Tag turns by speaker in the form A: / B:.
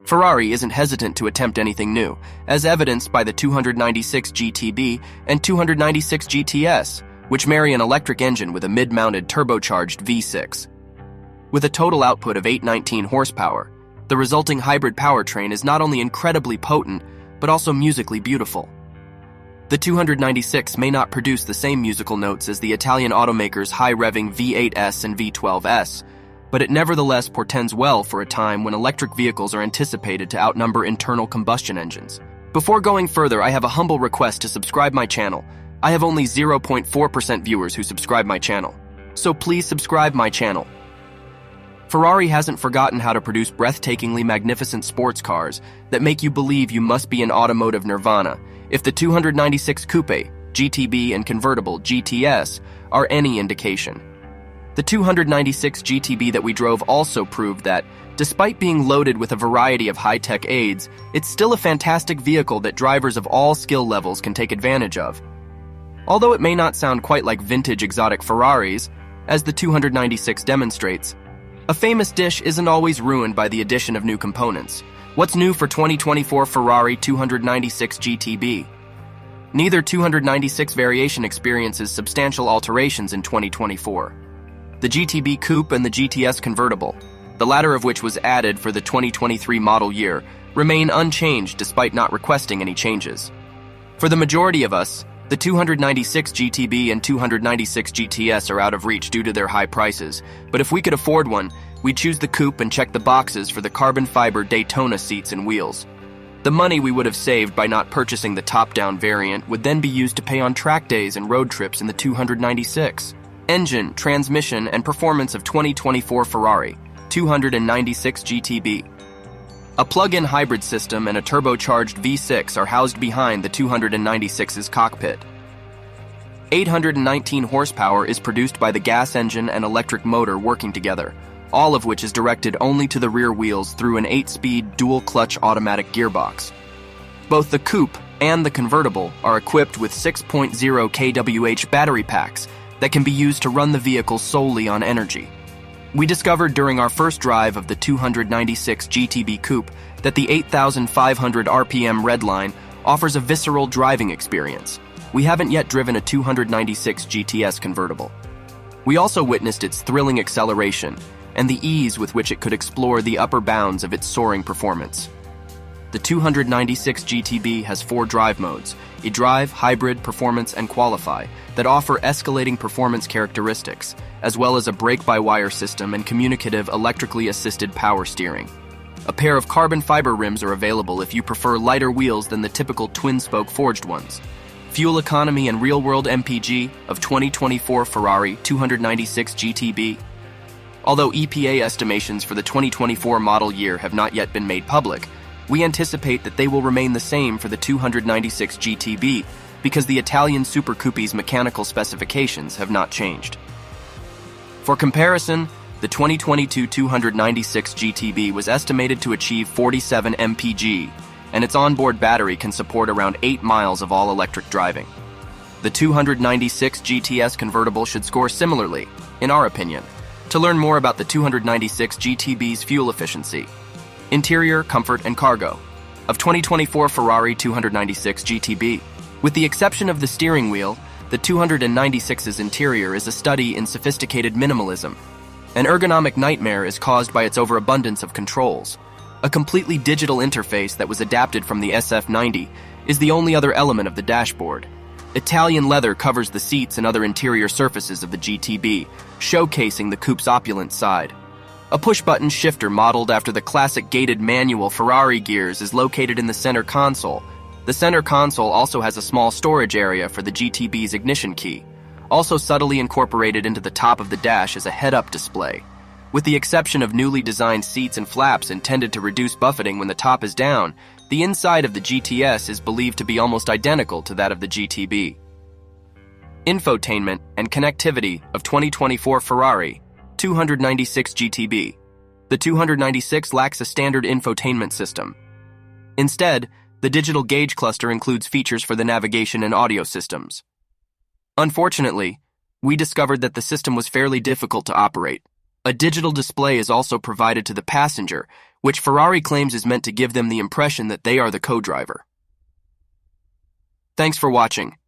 A: Ferrari isn't hesitant to attempt anything new, as evidenced by the 296 GTB and 296 GTS, which marry an electric engine with a mid-mounted turbocharged V6. With a total output of 819 horsepower, the resulting hybrid powertrain is not only incredibly potent, but also musically beautiful. The 296 may not produce the same musical notes as the Italian automaker's high-revving V8S and V12S, but it nevertheless portends well for a time when electric vehicles are anticipated to outnumber internal combustion engines. Before going further, I have a humble request to subscribe my channel. I have only 0.4% viewers who subscribe my channel, so please subscribe my channel. Ferrari hasn't forgotten how to produce breathtakingly magnificent sports cars that make you believe you must be in automotive nirvana if the 296 Coupe, GTB, and convertible GTS are any indication. The 296 GTB that we drove also proved that, despite being loaded with a variety of high-tech aids, it's still a fantastic vehicle that drivers of all skill levels can take advantage of. Although it may not sound quite like vintage exotic Ferraris, as the 296 demonstrates, a famous dish isn't always ruined by the addition of new components. What's new for 2024 Ferrari 296 GTB? Neither 296 variation experiences substantial alterations in 2024. The GTB Coupe and the GTS convertible, the latter of which was added for the 2023 model year, remain unchanged despite not requesting any changes. For the majority of us, the 296 GTB and 296 GTS are out of reach due to their high prices, but if we could afford one, we'd choose the Coupe and check the boxes for the carbon fiber Daytona seats and wheels. The money we would have saved by not purchasing the top-down variant would then be used to pay on track days and road trips in the 296. Engine, transmission, and performance of 2024 Ferrari 296 GTB. A plug-in hybrid system and a turbocharged V6 are housed behind the 296's cockpit. 819 horsepower is produced by the gas engine and electric motor working together, all of which is directed only to the rear wheels through an 8-speed dual-clutch automatic gearbox. Both the Coupe and the convertible are equipped with 6.0 kWh battery packs that can be used to run the vehicle solely on energy. We discovered during our first drive of the 296 GTB Coupe that the 8,500 RPM Redline offers a visceral driving experience. We haven't yet driven a 296 GTS convertible. We also witnessed its thrilling acceleration and the ease with which it could explore the upper bounds of its soaring performance. The 296 GTB has 4 drive modes: eDrive, Hybrid, Performance, and Qualify, that offer escalating performance characteristics, as well as a brake-by-wire system and communicative electrically assisted power steering. A pair of carbon fiber rims are available if you prefer lighter wheels than the typical twin-spoke forged ones. Fuel economy and real-world MPG of 2024 Ferrari 296 GTB. Although EPA estimations for the 2024 model year have not yet been made public, we anticipate that they will remain the same for the 296 GTB because the Italian Super Coupe's mechanical specifications have not changed. For comparison, the 2022 296 GTB was estimated to achieve 47 mpg, and its onboard battery can support around 8 miles of all-electric driving. The 296 GTS convertible should score similarly, in our opinion. To learn more about the 296 GTB's fuel efficiency, interior, comfort, and cargo of 2024 Ferrari 296 GTB. With the exception of the steering wheel, the 296's interior is a study in sophisticated minimalism. An ergonomic nightmare is caused by its overabundance of controls. A completely digital interface that was adapted from the SF90 is the only other element of the dashboard. Italian leather covers the seats and other interior surfaces of the GTB, showcasing the coupe's opulent side. A push-button shifter modeled after the classic gated manual Ferrari gears is located in the center console. The center console also has a small storage area for the GTB's ignition key. Also subtly incorporated into the top of the dash is a head-up display. With the exception of newly designed seats and flaps intended to reduce buffeting when the top is down, the inside of the GTS is believed to be almost identical to that of the GTB. Infotainment and connectivity of 2024 Ferrari 296 GTB. The 296 lacks a standard infotainment system. Instead, the digital gauge cluster includes features for the navigation and audio systems. Unfortunately, we discovered that the system was fairly difficult to operate. A digital display is also provided to the passenger, which Ferrari claims is meant to give them the impression that they are the co-driver. Thanks for watching.